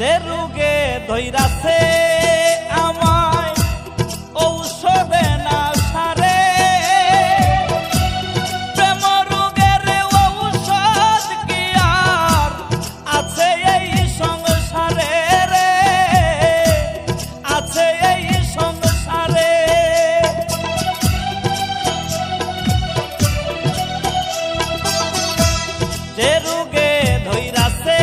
যে রোগে ধইরাছে আমায় ঔষধে না সারে প্রেম রোগের ঔষধ কি আর আছে এই সংসারে রে আছে এই সংসারে যে রোগে ধইরাছে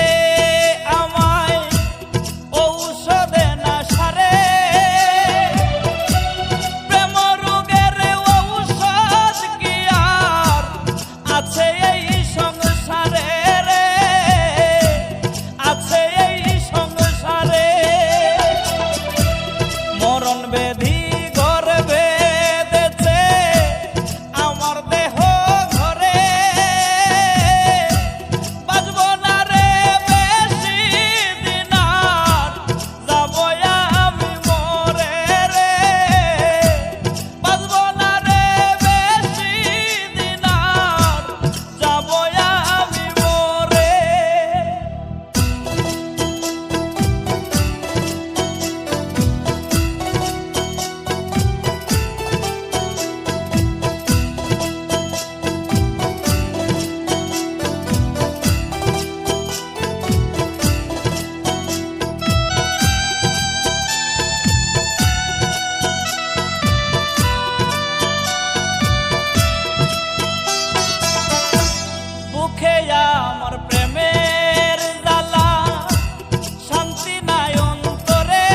আমার প্রেমের জ্বালা শান্তি নাই অন্তরে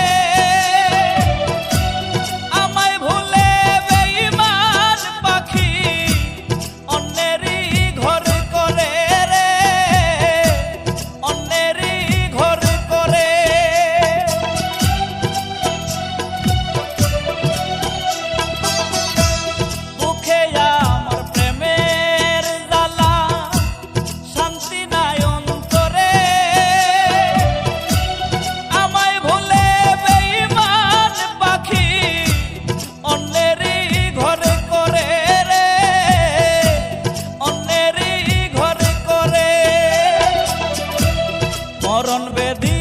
আমায় ভুলে বেঈমান পাখি অন্যেরই ঘর করে রে অন্যেরই ঘর করে বুকে আমার প্রেমের জ্বালা শান্তি নাই অন্তরে আমায় ভুলে বেঈমান পাখি অন্যেরই ঘরে করে রে অন্যেরই ঘরে করে মরণ বেদি